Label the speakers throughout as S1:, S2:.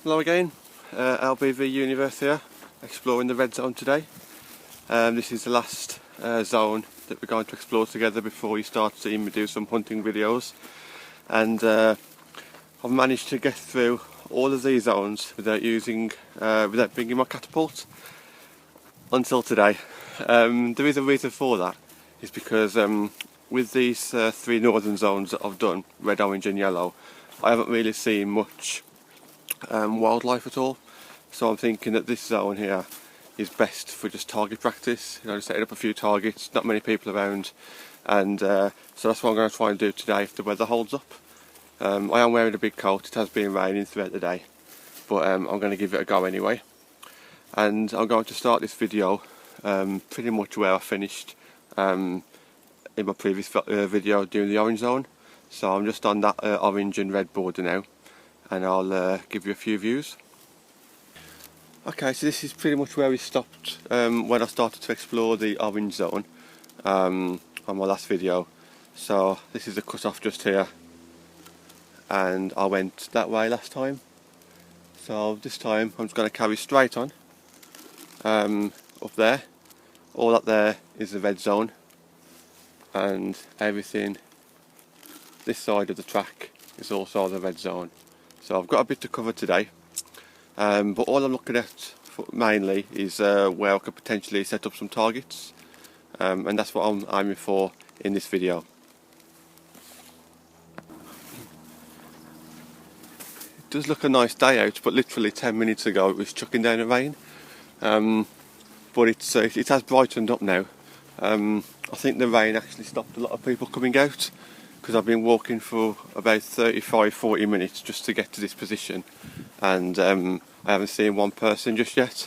S1: Hello again, LBV.UNIVERSE here, exploring the red zone today. This is the last zone that we're going to explore together before you start seeing me do some hunting videos. And I've managed to get through all of these zones without bringing my catapult until today. There is a reason for that. It's because with these three northern zones that I've done, red, orange and yellow, I haven't really seen much wildlife at all, so I'm thinking that this zone here is best for just target practice, just setting up a few targets, not many people around, and so that's what I'm going to try and do today if the weather holds up. I am wearing a big coat, it has been raining throughout the day, but I'm going to give it a go anyway. And I'm going to start this video pretty much where I finished in my previous video doing the orange zone, so I'm just on that orange and red border now, and I'll give you a few views. Okay, so this is pretty much where we stopped when I started to explore the orange zone on my last video. So this is the cut off just here, and I went that way last time. So this time I'm just going to carry straight on up there. All that there is the red zone, and everything this side of the track is also the red zone. So I've got a bit to cover today, but all I'm looking at mainly is where I could potentially set up some targets, and that's what I'm aiming for in this video. It does look a nice day out, but literally 10 minutes ago it was chucking down the rain, but it has brightened up now. I think the rain actually stopped a lot of people coming out, because I've been walking for about 35-40 minutes just to get to this position, and I haven't seen one person just yet,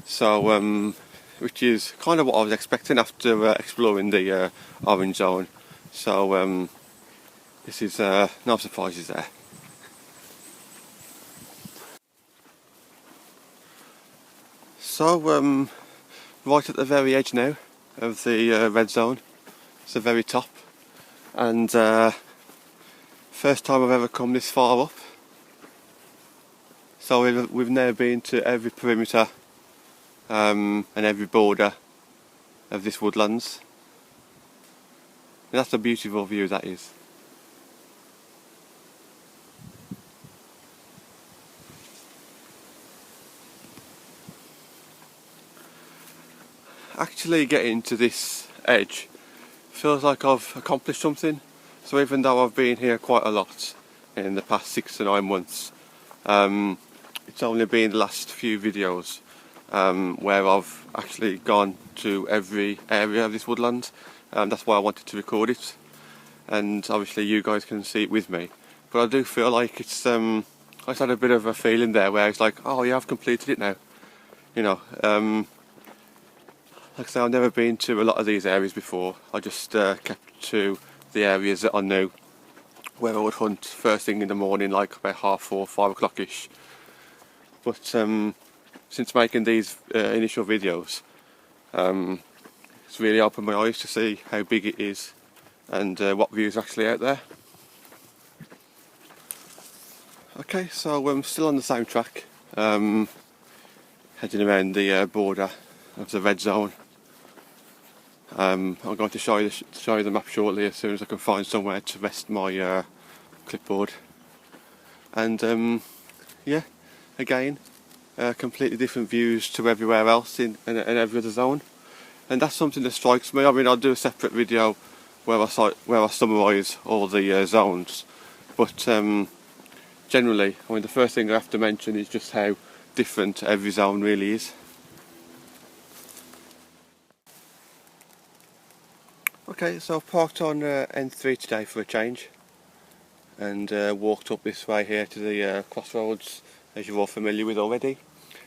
S1: so which is kind of what I was expecting after exploring the orange zone. So this is no surprises there. So right at the very edge now of the red zone, it's the very top. And first time I've ever come this far up, so we've now been to every perimeter and every border of this woodlands, and that's a beautiful view that is. Actually getting to this edge feels like I've accomplished something. So even though I've been here quite a lot in the past 6 to 9 months, it's only been the last few videos where I've actually gone to every area of this woodland. That's why I wanted to record it, and obviously you guys can see it with me. But I do feel like it's I just had a bit of a feeling there where it's like, oh yeah, I've completed it now. Like I say, I've never been to a lot of these areas before. I just kept to the areas that I knew, where I would hunt first thing in the morning, like about 4:30, 5 o'clock ish. But since making these initial videos, it's really opened my eyes to see how big it is and what views are actually out there. Okay, so I'm still on the same track, heading around the border of the red zone. I'm going to show you the map shortly as soon as I can find somewhere to rest my clipboard. And yeah, again, completely different views to everywhere else in every other zone, and that's something that strikes me. I mean, I'll do a separate video where I summarise all the zones, but generally, I mean, the first thing I have to mention is just how different every zone really is. Okay, so I've parked on N3 today for a change and walked up this way here to the crossroads, as you're all familiar with already,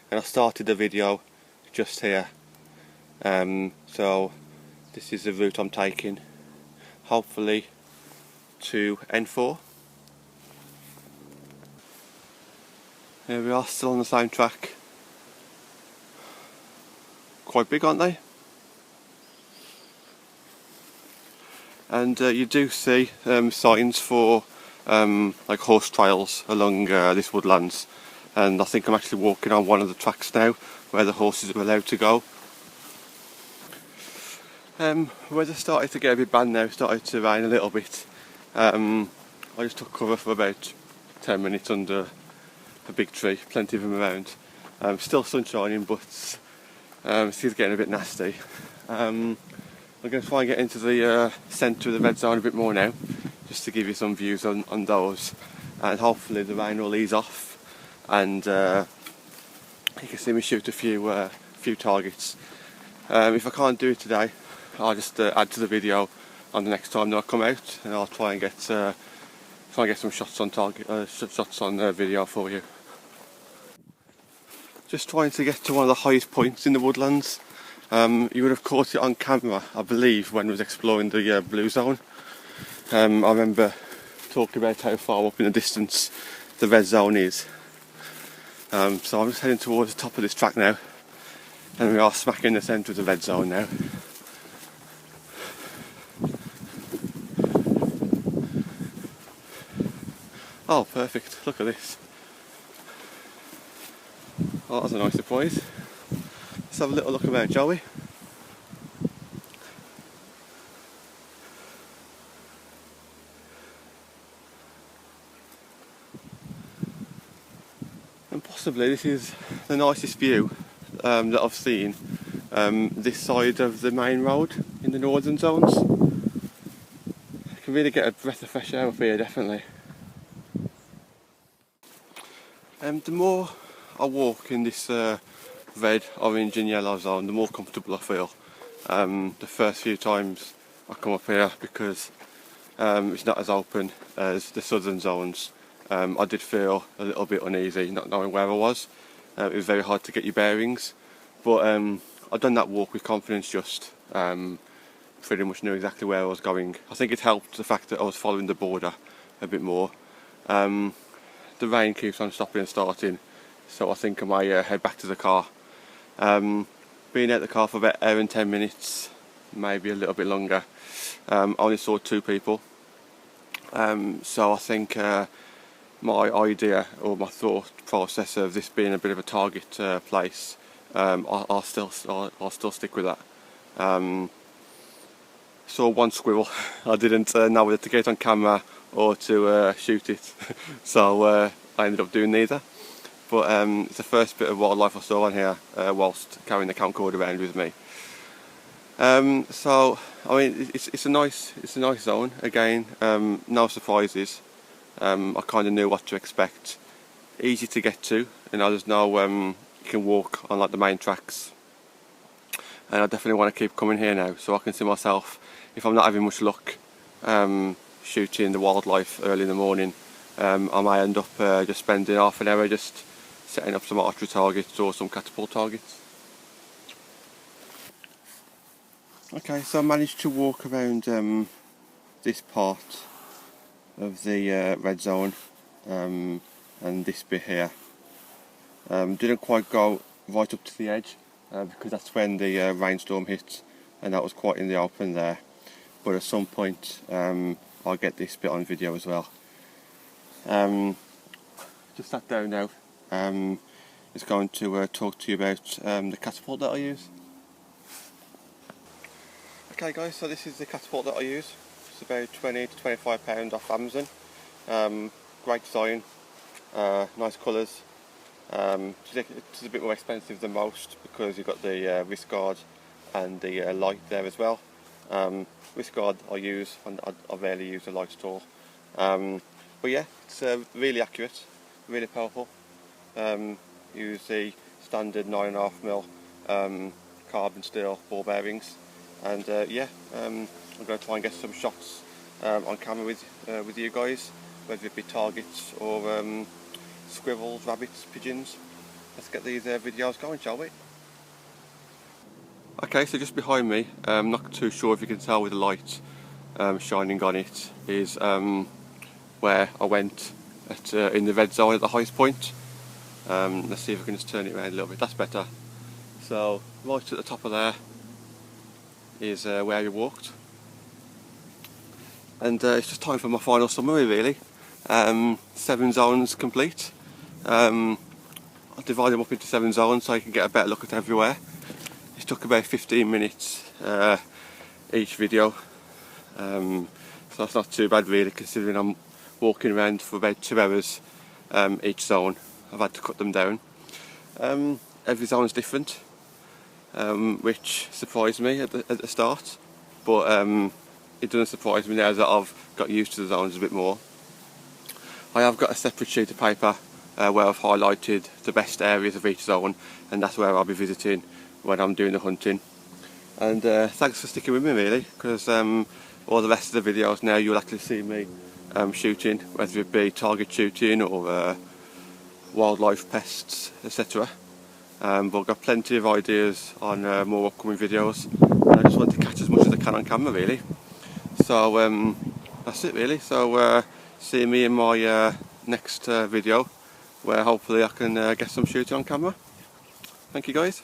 S1: and I started the video just here. So this is the route I'm taking, hopefully to N4. Here we are, still on the same track. Quite big, aren't they? And you do see signs for like horse trails along this woodlands, and I think I'm actually walking on one of the tracks now where the horses are allowed to go. Weather started to get a bit bad now, started to rain a little bit. I just took cover for about 10 minutes under a big tree, plenty of them around. Still sun shining, but it's getting a bit nasty. I'm going to try and get into the centre of the red zone a bit more now, just to give you some views on those, and hopefully the rain will ease off and you can see me shoot a few targets. If I can't do it today, I'll just add to the video on the next time that I come out, and I'll try and get some shots on target, shots on video for you. Just trying to get to one of the highest points in the woodlands. You would have caught it on camera, I believe, when I was exploring the blue zone. I remember talking about how far up in the distance the red zone is. So I'm just heading towards the top of this track now, and we are smack in the centre of the red zone now. Oh, perfect, look at this. Oh, that's a nice surprise. Let's have a little look around, shall we? And possibly this is the nicest view that I've seen this side of the main road in the northern zones. You can really get a breath of fresh air up here, definitely. The more I walk in this red, orange and yellow zone, the more comfortable I feel. The first few times I come up here, because it's not as open as the southern zones, I did feel a little bit uneasy not knowing where I was. It was very hard to get your bearings, but I've done that walk with confidence, just pretty much knew exactly where I was going. I think it helped the fact that I was following the border a bit more. The rain keeps on stopping and starting, so I think I might head back to the car. Being at the car for about an hour and 10 minutes, maybe a little bit longer. I only saw 2 people, so I think my idea or my thought process of this being a bit of a target place, I'll still stick with that. Saw one squirrel. I didn't know whether to get it on camera or to shoot it, so I ended up doing neither. But it's the first bit of wildlife I saw on here whilst carrying the camcorder around with me. So I mean, it's a nice zone. Again, no surprises. I kind of knew what to expect. Easy to get to, and there's no you can walk on like the main tracks. And I definitely want to keep coming here now, so I can see myself, if I'm not having much luck shooting the wildlife early in the morning, I might end up just spending half an hour just setting up some archery targets or some catapult targets. Okay, so I managed to walk around this part of the red zone and this bit here. Didn't quite go right up to the edge because that's when the rainstorm hit, and that was quite in the open there. But at some point I'll get this bit on video as well. Just sat down now. Is going to talk to you about the catapult that I use. Okay guys, so this is the catapult that I use. It's about £20 to £25 off Amazon. Great design, nice colours. It's a bit more expensive than most because you've got the wrist guard and the light there as well. Wrist guard I use, and I rarely use the light at all. But yeah, it's really accurate, really powerful. Use the standard 9.5mm carbon steel ball bearings, and yeah, I'm going to try and get some shots on camera with you guys, whether it be targets or squirrels, rabbits, pigeons. Let's get these videos going, shall we? Okay, so just behind me, I'm not too sure if you can tell with the light shining on it, is where I went in the red zone at the highest point. Let's see if I can just turn it around a little bit. That's better. So right at the top of there is where we walked, and it's just time for my final summary really. 7 zones complete. I'll divide them up into 7 zones so you can get a better look at everywhere. It took about 15 minutes each video, so that's not too bad really, considering I'm walking around for about 2 hours each zone. I've had to cut them down. Every zone is different, which surprised me at the start, but it doesn't surprise me now that I've got used to the zones a bit more. I have got a separate sheet of paper where I've highlighted the best areas of each zone, and that's where I'll be visiting when I'm doing the hunting. And thanks for sticking with me really, because all the rest of the videos now you'll actually see me shooting, whether it be target shooting or wildlife pests, etc. But I've got plenty of ideas on more upcoming videos, and I just want to catch as much as I can on camera really. So that's it really. So see me in my next video, where hopefully I can get some shooting on camera. Thank you guys.